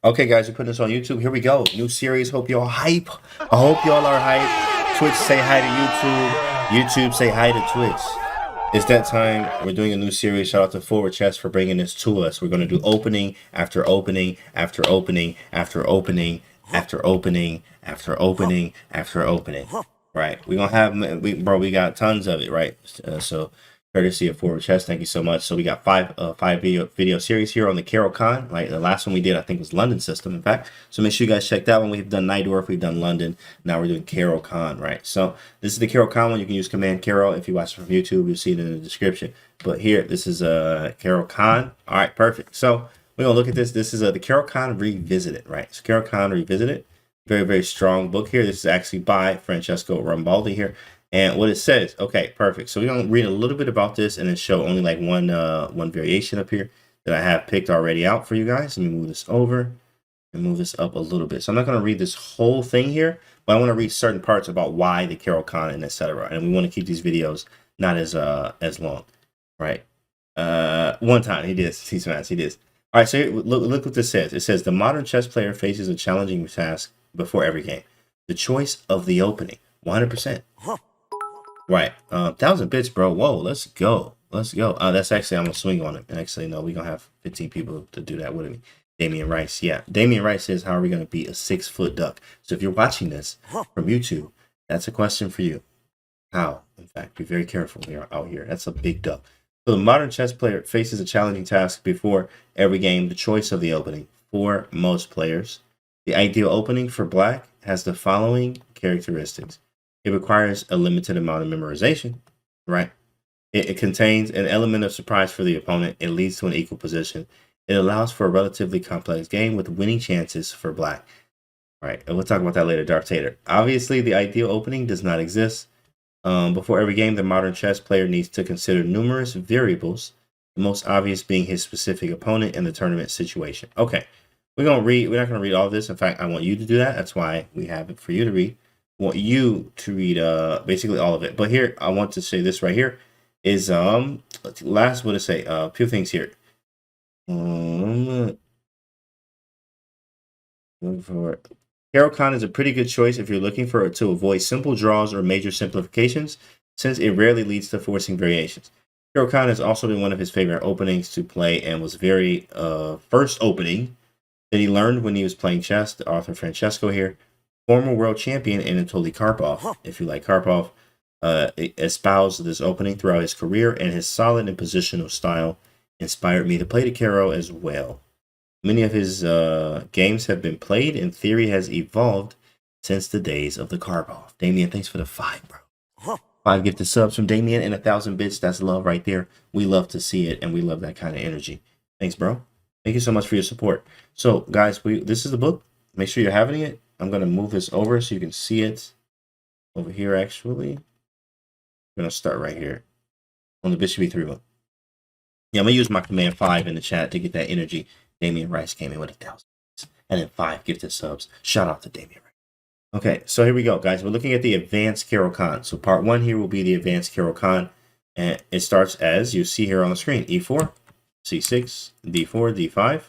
Okay, guys, we're putting this on YouTube. Here we go. New series. Hope y'all hype. I hope y'all are hype. Twitch, say hi to YouTube. YouTube, say hi to Twitch. It's that time. We're doing a new series. Shout out to Forward Chess for bringing this to us. We're going to do opening after opening after opening after opening after opening after opening after opening. Right. We're going to have, we got tons of it, right? So courtesy of Forward Chess, thank you so much. So we got five video series here on the Caro Kann. Right, the last one we did, I think, was London system, in fact. So make sure you guys check that one. We've done Nightdorf, we've done London. Now we're doing Caro Kann, right? So this is the Caro Kann one. You can use Command Caro if you watch it from YouTube. You'll see it in the description. But here, this is Caro Kann. All right, perfect. So we're gonna look at this. This is the Caro Kann Revisited, right? So Caro Kann Revisited, very very strong book here. This is actually by Francesco Rambaldi here. And what it says, okay, perfect. So we're gonna read a little bit about this and then show only like one variation up here that I have picked already out for you guys. Let me move this over and move this up a little bit. So I'm not gonna read this whole thing here, but I want to read certain parts about why the Caro Kann and etc. And we want to keep these videos not as long, right? One time he did, he did. All right, so here, look what this says. It says the modern chess player faces a challenging task before every game: the choice of the opening. 100%. Right, 1,000 bits, bro. Whoa, let's go. Let's go. That's actually, I'm gonna swing on it. And actually, no, we're gonna have 15 people to do that with me. Damian Rice, yeah. Damian Rice says, how are we gonna beat a 6-foot duck? So if you're watching this from YouTube, that's a question for you. How? In fact, be very careful here out here. That's a big duck. So the modern chess player faces a challenging task before every game: the choice of the opening. For most players, the ideal opening for black has the following characteristics. It requires a limited amount of memorization, right? It contains an element of surprise for the opponent. It leads to an equal position. It allows for a relatively complex game with winning chances for black, right? And we'll talk about that later, Darth Tater. Obviously, the ideal opening does not exist. Before every game, the modern chess player needs to consider numerous variables, the most obvious being his specific opponent and the tournament situation. Okay, we're not going to read all of this. In fact, I want you to do that. That's why we have it for you to read. Want you to read basically all of it, but here I want to say this right here is last, what to say, a few things here. Caro Kann is a pretty good choice if you're looking to avoid simple draws or major simplifications, since it rarely leads to forcing variations. Caro Kann has also been one of his favorite openings to play and was very first opening that he learned when he was playing chess. The author Francesco here, former world champion Anatoly Karpov, if you like Karpov, espoused this opening throughout his career, and his solid and positional style inspired me to play the Caro as well. Many of his games have been played, and theory has evolved since the days of the Karpov. Damien, thanks for the 5, bro. 5 gifted subs from Damien and 1,000 bits. That's love right there. We love to see it, and we love that kind of energy. Thanks, bro. Thank you so much for your support. So, guys, this is the book. Make sure you're having it. I'm going to move this over so you can see it over here, actually. I'm going to start right here on the Bishop E3 book. Yeah, I'm going to use my command 5 in the chat to get that energy. Damian Rice came in with 1,000. And then 5 gifted subs. Shout out to Damian Rice. Okay, so here we go, guys. We're looking at the advanced Caro Kann. So part 1 here will be the advanced Caro Kann. And it starts as you see here on the screen. E4, C6, D4, D5.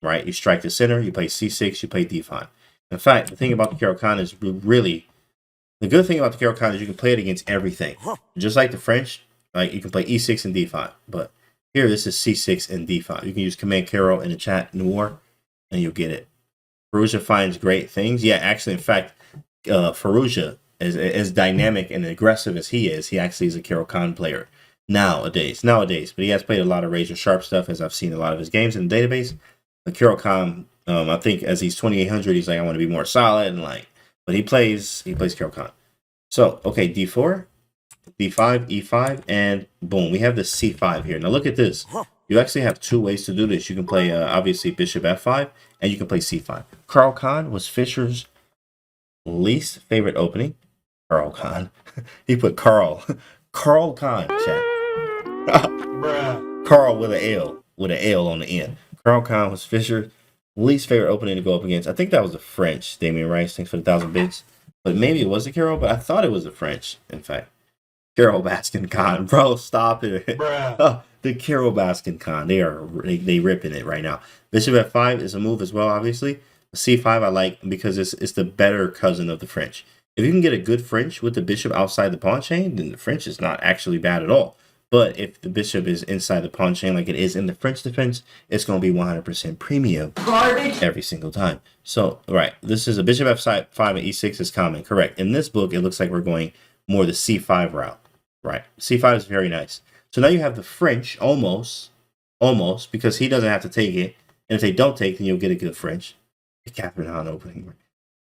Right? You strike the center. You play C6. You play D5. In fact, the thing about the Caro Kann is really, the good thing about the Caro Kann is you can play it against everything. Just like the French, like you can play E6 and D5. But here, this is C6 and D5. You can use Command Caro in the chat, Noir, and you'll get it. Firouzja finds great things. Yeah, actually, in fact, Firouzja, as dynamic and aggressive as he actually is a Caro Kann player nowadays. But he has played a lot of razor sharp stuff, as I've seen a lot of his games in the database. The Caro Kann, I think as he's 2800, he's like, I want to be more solid, and like, but he plays Caro Kann. So, okay, D4, D5, E5, and boom, we have the C5 here. Now look at this. You actually have 2 ways to do this. You can play, obviously, Bishop F5, and you can play C5. Caro Kann was Fischer's least favorite opening. Caro Kann. He put Carl. Caro Kann, chat. Carl with an L on the end. Caro Kann was Fischer's least favorite opening to go up against. I think that was the French. Damian Rice, thanks for the 1,000 bits. But maybe it was the Caro, but I thought it was the French, in fact. Caro Baskin Khan. Bro, stop it. the Caro Baskin Kann. They ripping it right now. Bishop f5 is a move as well, obviously. C5 I like because it's the better cousin of the French. If you can get a good French with the bishop outside the pawn chain, then the French is not actually bad at all. But if the bishop is inside the pawn chain like it is in the French defense, it's going to be 100% premium every single time. So, right, this is a bishop f5 and e6 is common. Correct. In this book, it looks like we're going more the c5 route. Right. C5 is very nice. So now you have the French almost, because he doesn't have to take it. And if they don't take, then you'll get a good French. Catherine Hahn opening.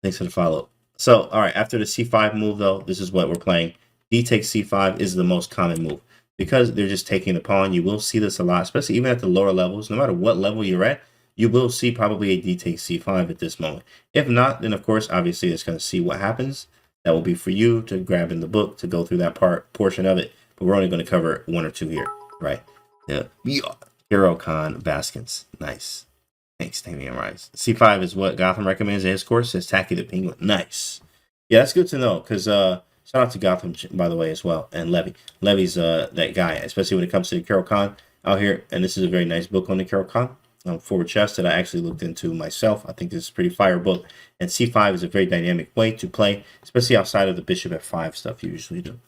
Thanks for the follow. So, all right, after the c5 move, though, this is what we're playing. D takes c5 is the most common move. Because they're just taking the pawn, you will see this a lot, especially even at the lower levels. No matter what level you're at, you will see probably a D takes c5 at this moment. If not, then, of course, obviously, it's going to see what happens. That will be for you to grab in the book to go through that portion of it. But we're only going to cover one or two here, right? Yeah. Hero Kann Baskins. Nice. Thanks, Damian Rice. C5 is what Gotham recommends in his course. Says Tacky the Penguin. Nice. Yeah, that's good to know because shout out to Gotham, by the way, as well. And Levy. Levy's that guy, especially when it comes to the Caro Kann out here. And this is a very nice book on the Caro Kann. Forward chess that I actually looked into myself. I think this is a pretty fire book. And c5 is a very dynamic way to play, especially outside of the bishop f5 stuff you usually do.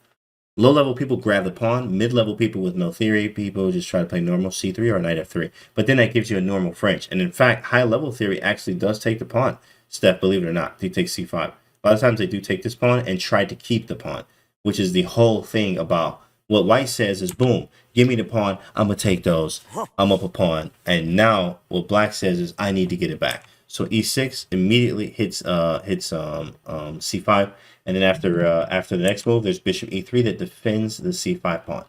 Low-level people grab the pawn. Mid-level people with no theory, people just try to play normal c3 or knight f3. But then that gives you a normal French. And in fact, high-level theory actually does take the pawn. Steph, believe it or not, they take c5. A lot of times they do take this pawn and try to keep the pawn, which is the whole thing about what white says is, boom, give me the pawn, I'm going to take those, I'm up a pawn. And now what black says is, I need to get it back. So e6 immediately hits c5. And then after the next move, there's bishop e3 that defends the c5 pawn.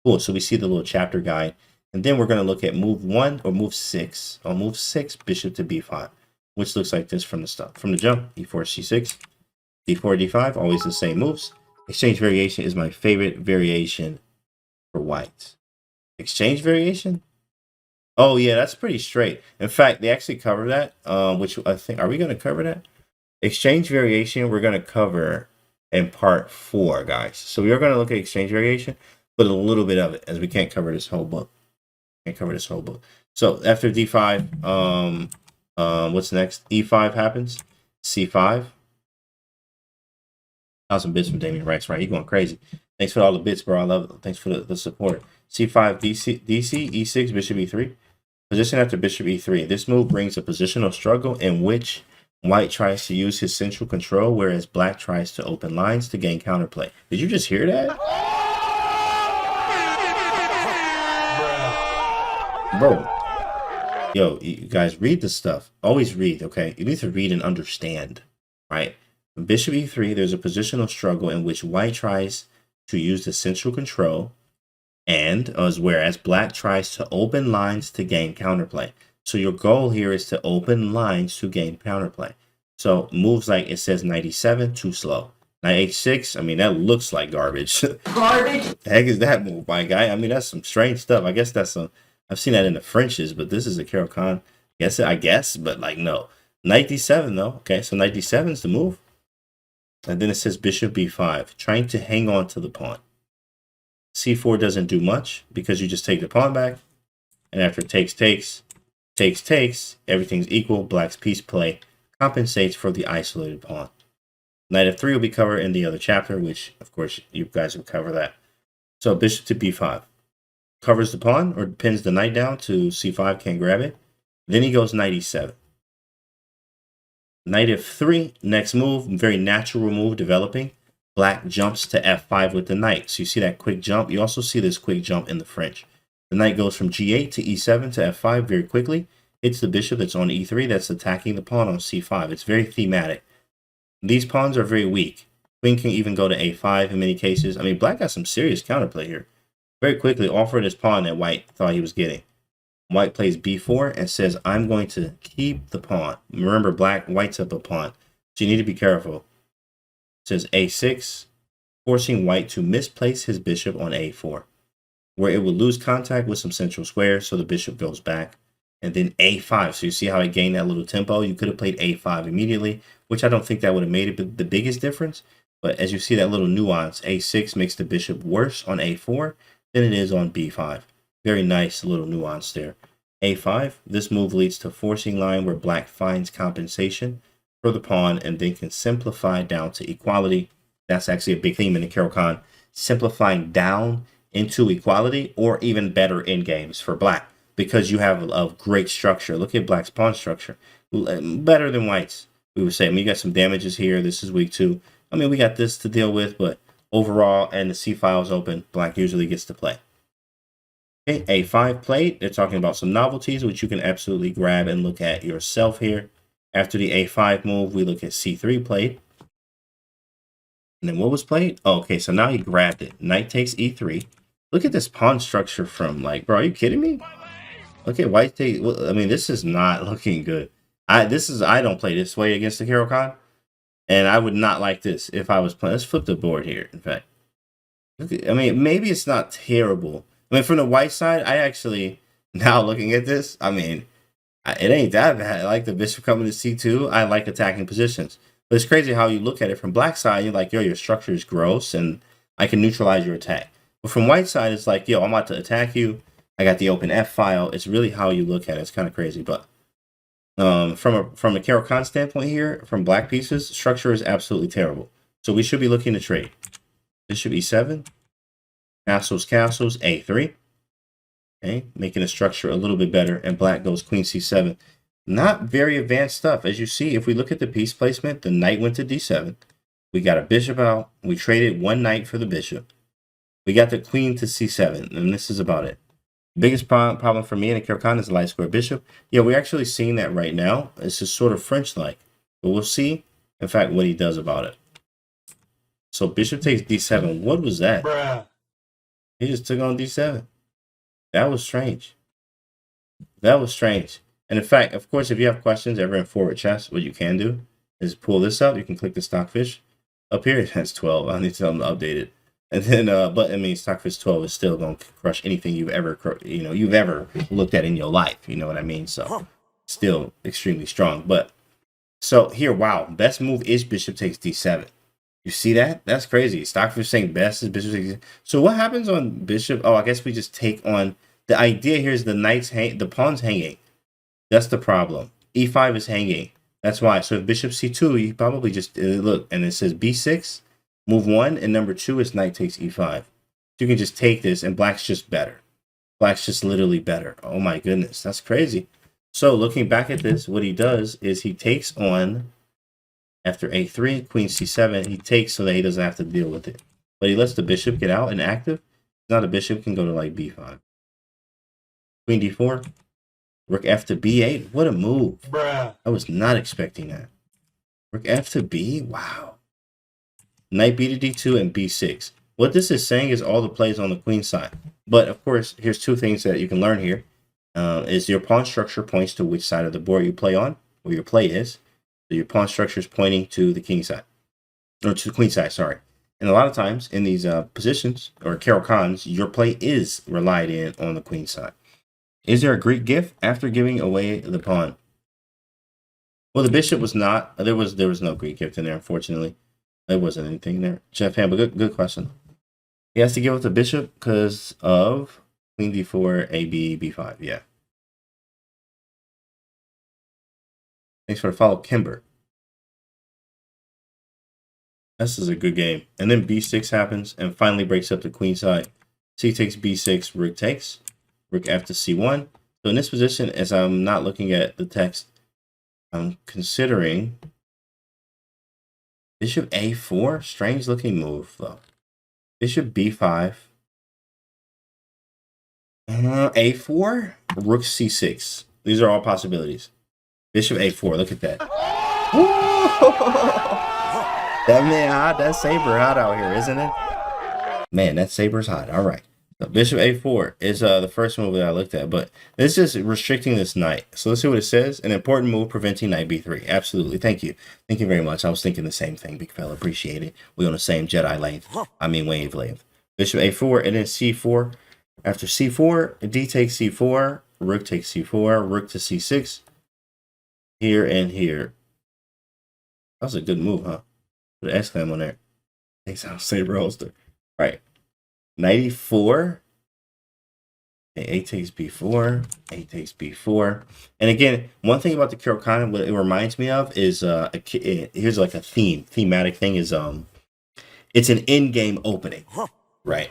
Cool. So we see the little chapter guide. And then we're going to look at move 1 or move 6. On move 6, bishop to b5, which looks like this from the jump. e4, c6, d4, d5, always the same moves. Exchange variation is my favorite variation for white. Exchange variation? Oh, yeah, that's pretty straight. In fact, they actually cover that, which I think, are we going to cover that? Exchange variation, we're going to cover in part 4, guys. So we are going to look at exchange variation, but a little bit of it, as we can't cover this whole book. So after d5, what's next? e5 happens. c5. 1,000 bits from Damian Rice, right? He's going crazy. Thanks for all the bits, bro. I love it. Thanks for the support. c5, DC, e6, bishop e3. Position after bishop e3. This move brings a positional struggle in which white tries to use his central control, whereas black tries to open lines to gain counterplay. Did you just hear that? Bro. Yo, you guys, read the stuff. Always read, okay? You need to read and understand, right? Bishop e3, there's a positional struggle in which white tries to use the central control, and whereas black tries to open lines to gain counterplay. So your goal here is to open lines to gain counterplay. So moves like it says 97, too slow. Knight h6, I mean, that looks like garbage. Garbage? The heck is that move, my guy? I mean, that's some strange stuff. I guess that's some, I've seen that in the Frenches, but this is a Caro Kann. Yes, I guess, but like, no. Knight d7, though. Okay, so knight d7 is the move. And then it says bishop b5, trying to hang on to the pawn. c4 doesn't do much because you just take the pawn back. And after takes, everything's equal. Black's piece play compensates for the isolated pawn. Knight f3 will be covered in the other chapter, which, of course, you guys will cover that. So bishop to b5. Covers the pawn or pins the knight down to c5, can't grab it. Then he goes knight e7. Knight f3, next move, very natural move developing. Black jumps to f5 with the knight. So you see that quick jump. You also see this quick jump in the French. The knight goes from g8 to e7 to f5 very quickly. Hits the bishop that's on e3 that's attacking the pawn on c5. It's very thematic. These pawns are very weak. Queen can even go to a5 in many cases. I mean, black got some serious counterplay here. Very quickly offered his pawn that white thought he was getting. White plays b4 and says, I'm going to keep the pawn. Remember, white's up a pawn, so you need to be careful. It says a6, forcing white to misplace his bishop on a4, where it will lose contact with some central squares, so the bishop goes back. And then a5, so you see how it gained that little tempo? You could have played a5 immediately, which I don't think that would have made it the biggest difference. But as you see that little nuance, a6 makes the bishop worse on a4 than it is on b5. Very nice little nuance there. A5, this move leads to forcing line where black finds compensation for the pawn and then can simplify down to equality. That's actually a big theme in the Kann. Simplifying down into equality, or even better in games for black, because you have a great structure. Look at black's pawn structure. Better than white's, we would say. I mean, you got some damages here. This is weak too. I mean, we got this to deal with, but overall, and the C file is open, black usually gets to play. Okay, A5 played. They're talking about some novelties, which you can absolutely grab and look at yourself here. After the A5 move, we look at C3 played. And then what was played? Oh, okay, so now he grabbed it. Knight takes E3. Look at this pawn structure from, like, bro, are you kidding me? Okay, white take. Well, I mean, this is not looking good. I don't play this way against the Kann, and I would not like this if I was playing. Let's flip the board here. In fact, I mean, maybe it's not terrible. I mean, from the white side, I actually, now looking at this, I mean, it ain't that bad. I like the bishop coming to C2. I like attacking positions. But it's crazy how you look at it from black side. You're like, yo, your structure is gross, and I can neutralize your attack. But from white side, it's like, yo, I'm about to attack you. I got the open F file. It's really how you look at it. It's kind of crazy. But from a Kann standpoint here, from black pieces, structure is absolutely terrible. So we should be looking to trade. Bishop E7. Castles, A3. Okay, making the structure a little bit better. And black goes Queen C7. Not very advanced stuff. As you see, if we look at the piece placement, the knight went to D7. We got a bishop out. We traded one knight for the bishop. We got the queen to C7, and this is about it. Biggest problem for me in a Kann is the light square bishop. Yeah, we're actually seeing that right now. It's just sort of French-like. But we'll see, in fact, what he does about it. So bishop takes D7. What was that? Bruh. He just took on D7. That was strange. That was strange. And in fact, of course, if you have questions ever in forward chess, what you can do is pull this up. You can click the Stockfish up here. It has 12. I need to tell them to update it. And then, but I mean, Stockfish 12 is still going to crush anything you've ever looked at in your life. You know what I mean? So still extremely strong. But so here, wow, best move is bishop takes D7. You see that? That's crazy. Stockfish saying best is bishop takes D7. So what happens on bishop? Oh, I guess we just take on, the idea here is the pawn's hanging. That's the problem. E5 is hanging. That's why. So if bishop C2, you probably just look, and it says B6. Move 1, and number 2 is knight takes E5. You can just take this, and black's just better. Black's just literally better. Oh my goodness, that's crazy. So looking back at this, what he does is he takes on, after A3, queen C7, he takes so that he doesn't have to deal with it. But he lets the bishop get out and active. Now the bishop can go to like B5. Queen D4. Rook F to B8. What a move. Bruh. I was not expecting that. Rook F to B? Wow. Knight B to D2 and B6. What this is saying is all the plays on the queen side. But of course, here's two things that you can learn here. Is your pawn structure points to which side of the board you play on, where your play is. So your pawn structure is pointing to the king side. Or to the queen side, sorry. And a lot of times in these positions, or Kann, your play is relied in on the queen side. Is there a Greek gift after giving away the pawn? Well, the bishop was not. There was no Greek gift in there, unfortunately. There wasn't anything there. Chef Ham, but good question. He has to give up the bishop because of queen d4, AB, b5. Yeah. Thanks for the follow, Kimber. This is a good game. And then b6 happens and finally breaks up the queen side. C takes b6, rook takes. Rook f to c1. So in this position, as I'm not looking at the text, I'm considering bishop a4. Strange looking move though. Bishop b5. A4. Rook c6. These are all possibilities. Bishop a4. Look at that. That man hot. That saber hot out here, isn't it? Man, that saber's hot. All right. So bishop a4 is the first move that I looked at, but this is restricting this knight. So let's see what it says. An important move preventing knight b3. Absolutely. Thank you. Thank you very much. I was thinking the same thing, big fella. Appreciate it. We're on the same Jedi length. I mean wavelength. Bishop a4 and then c4. After c4, d takes c4. Rook takes c4. Rook to c6. Here and here. That was a good move, huh? Put an exclam on there. Takes out saber holster. Right. 94. A takes b4, A takes b4. And again, one thing about the Kann, what it reminds me of is here's like a thematic thing is it's an in-game opening, right?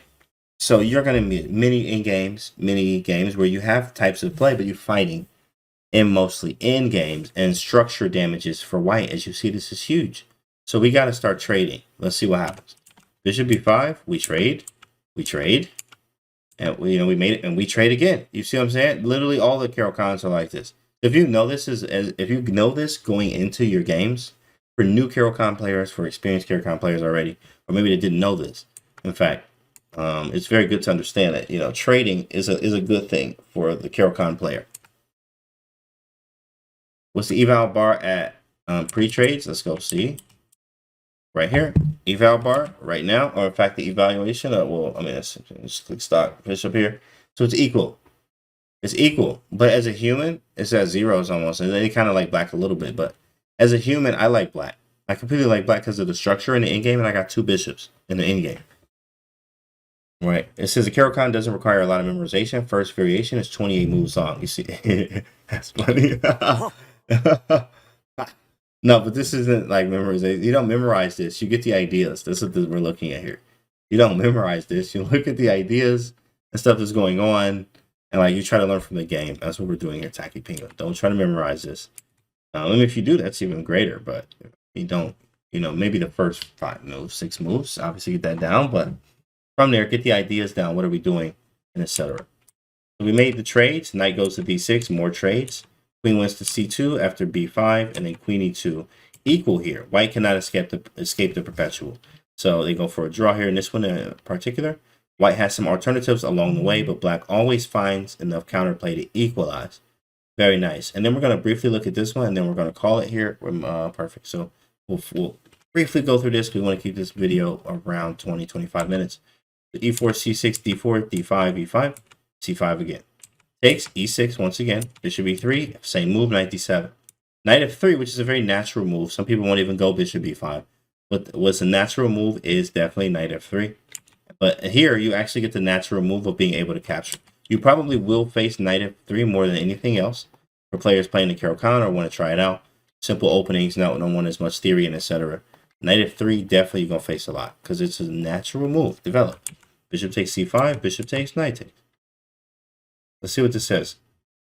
So you're gonna meet mini games where you have types of play, but you're fighting in mostly in games, and structure damages for white. As you see, this is huge. So we got to start trading. Let's see what happens. Bishop b5, we trade, and we made it, and we trade again. You see what I'm saying? Literally, all the Kanns are like this. If you know this going into your games, for new Kann players, for experienced Kann players already, or maybe they didn't know this. In fact, it's very good to understand that trading is a good thing for the Kann player. What's the eval bar at pre-trades? Let's go see. Right here, eval bar right now, or in fact the evaluation. Well, I mean, let's click stock bishop here. So it's equal. It's equal, but as a human, it's at zeros almost, and they kind of like black a little bit. But as a human, I like black. I completely like black because of the structure in the end game, and I got 2 bishops in the end game. Right. It says the Kann doesn't require a lot of memorization. First variation is 28 moves long. You see, that's funny. No, but this isn't like memorization. You don't memorize this. You get the ideas. This is what we're looking at here. You don't memorize this. You look at the ideas and stuff that's going on, and like you try to learn from the game. That's what we're doing here, Tacky Penguin. Don't try to memorize this. And if you do, that's even greater. But you don't, maybe the first 5 moves, 6 moves, obviously get that down. But from there, get the ideas down. What are we doing, and etc. So we made the trades. Knight goes to b6. More trades. Queen wins to c2 after b5, and then queen e2. Equal here. White cannot escape the perpetual. So they go for a draw here in this one in particular. White has some alternatives along the way, but black always finds enough counterplay to equalize. Very nice. And then we're going to briefly look at this one, and then we're going to call it here. Perfect. So we'll briefly go through this. We want to keep this video around 20-25 minutes. So e4, c6, d4, d5, e5, c5 again. Takes e6 once again. Bishop e3, same move, knight d7. Knight f3, which is a very natural move. Some people won't even go bishop b5. But what's a natural move is definitely knight f3. But here, you actually get the natural move of being able to capture. You probably will face knight f3 more than anything else for players playing the Kann or want to try it out. Simple openings, don't want as much theory and etc. Knight f3, definitely you're going to face a lot because it's a natural move. Develop. Bishop takes c5, bishop takes, knight takes. Let's see what this says.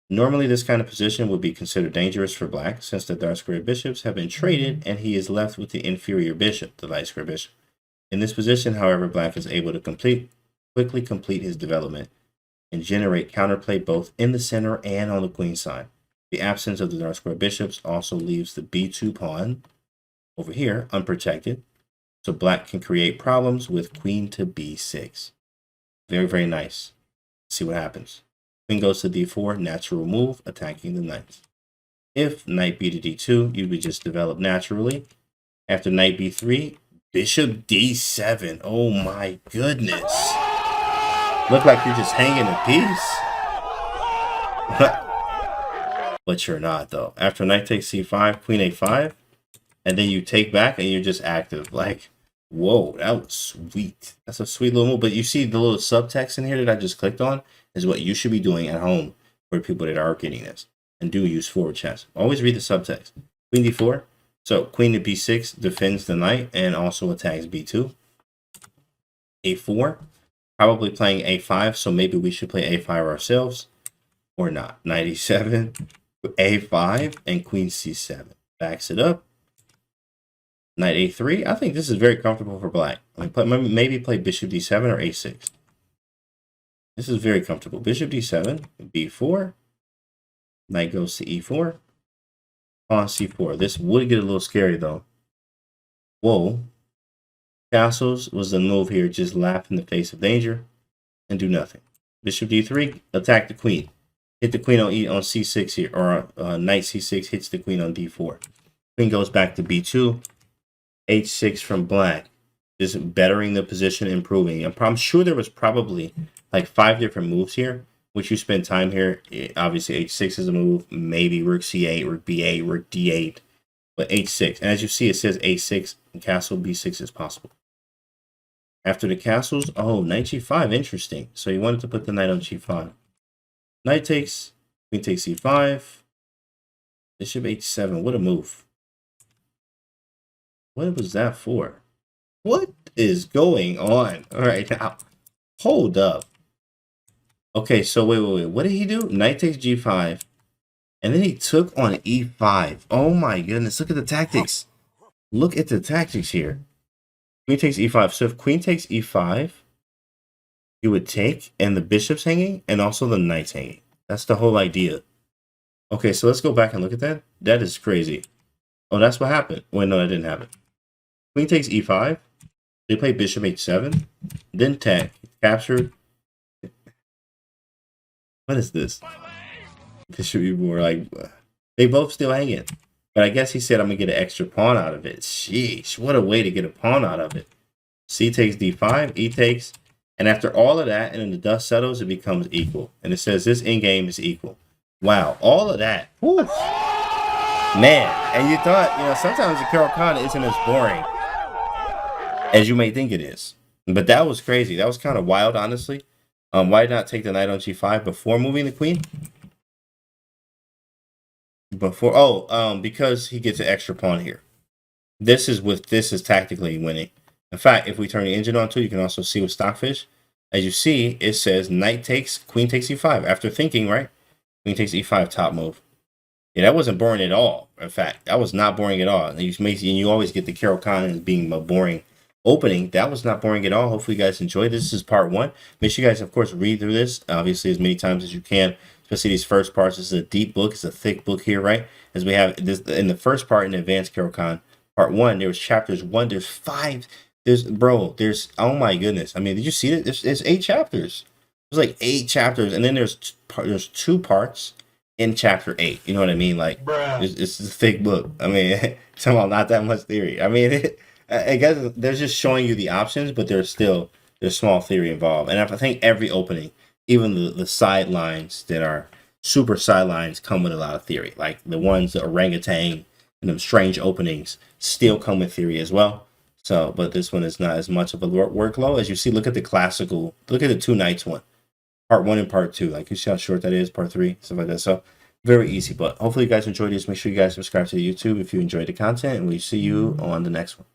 Normally, this kind of position would be considered dangerous for black since the dark square bishops have been traded and he is left with the inferior bishop, the light square bishop. In this position, however, black is able to quickly complete his development and generate counterplay both in the center and on the queen side. The absence of the dark square bishops also leaves the b2 pawn over here unprotected, so black can create problems with queen to b6. Very, very nice. Let's see what happens. Queen goes to d4, natural move, attacking the knights. If knight b to d2, you would just develop naturally. After knight b3, bishop d7. Oh my goodness. Look like you're just hanging in peace. But you're not, though. After knight takes c5, queen a5, and then you take back and you're just active. Like, whoa, that was sweet. That's a sweet little move. But you see the little subtext in here that I just clicked on is what you should be doing at home for people that are getting this and do use forward chess. Always read the subtext. Queen d4. So queen to b6 defends the knight and also attacks b2. a4. Probably playing a5, so maybe we should play a5 ourselves or not. Knight e7, a5, and queen c7. Backs it up. Knight a3. I think this is very comfortable for black. Maybe play bishop d7 or a6. This is very comfortable. Bishop d7, b4. Knight goes to e4. Pawn c4. This would get a little scary, though. Whoa. Castles was the move here. Just laugh in the face of danger and do nothing. Bishop d3. Attack the queen. Hit the queen on c6 here. Or knight c6 hits the queen on d4. Queen goes back to b2. h6 from black. Just bettering the position, improving. I'm sure there was probably like 5 different moves here, which you spend time here. Obviously, h6 is a move. Maybe rook c8, rook b8, rook d8. But h6. And as you see, it says a6 and castle b6 is possible. After the castles, oh, knight g5. Interesting. So you wanted to put the knight on g5. Knight takes, queen takes c5. Bishop h7. What a move. What was that for? What is going on right now? Hold up. Okay, so wait. What did he do? Knight takes g5. And then he took on e5. Oh my goodness. Look at the tactics. Look at the tactics here. Queen takes e5. So if queen takes e5, you would take, and the bishop's hanging, and also the knight's hanging. That's the whole idea. Okay, so let's go back and look at that. That is crazy. Oh, that's what happened. Wait, no, that didn't happen. Queen takes e5. They play bishop h7. Then captured. What is this? This should be more like... They both still hanging. But I guess he said I'm going to get an extra pawn out of it. Sheesh, what a way to get a pawn out of it. C takes d5, E takes... And after all of that, and then the dust settles, it becomes equal. And it says this endgame is equal. Wow, all of that. Whew. Man, and you thought, sometimes the Caro Kann isn't as boring as you may think it is. But that was crazy. That was kind of wild, honestly. Why not take the knight on g5 before moving the queen? Because he gets an extra pawn here. This is tactically winning. In fact, if we turn the engine on too, you can also see with Stockfish. As you see, it says knight takes, queen takes e5. After thinking, right? Queen takes e5, top move. Yeah, that wasn't boring at all. In fact, that was not boring at all. And you always get the Caro Kann as being a boring opening. That was not boring at all. Hopefully you guys enjoyed this. This is part 1. Make sure you guys, of course, read through this, obviously, as many times as you can, especially these first parts. This is a deep book. It's a thick book here, right? As we have this in the first part in the Advanced Caro Kann, part 1, there was chapters 1. There's 5. There's oh my goodness. I mean, did you see it? There's 8 chapters. There's like 8 chapters, and then there's 2 parts in chapter 8. You know what I mean? Like, it's a thick book. I mean, somehow not that much theory. I mean, I guess they're just showing you the options, but there's small theory involved. And I think every opening, even the sidelines that are super sidelines, come with a lot of theory. Like the ones, the orangutan and them strange openings, still come with theory as well. So, but this one is not as much of a workload. As you see, look at the classical, look at the 2 nights one. Part 1 and part 2. Like, you see how short that is, part 3, stuff like that. So, very easy. But hopefully you guys enjoyed this. Make sure you guys subscribe to the YouTube if you enjoyed the content. And we'll see you on the next one.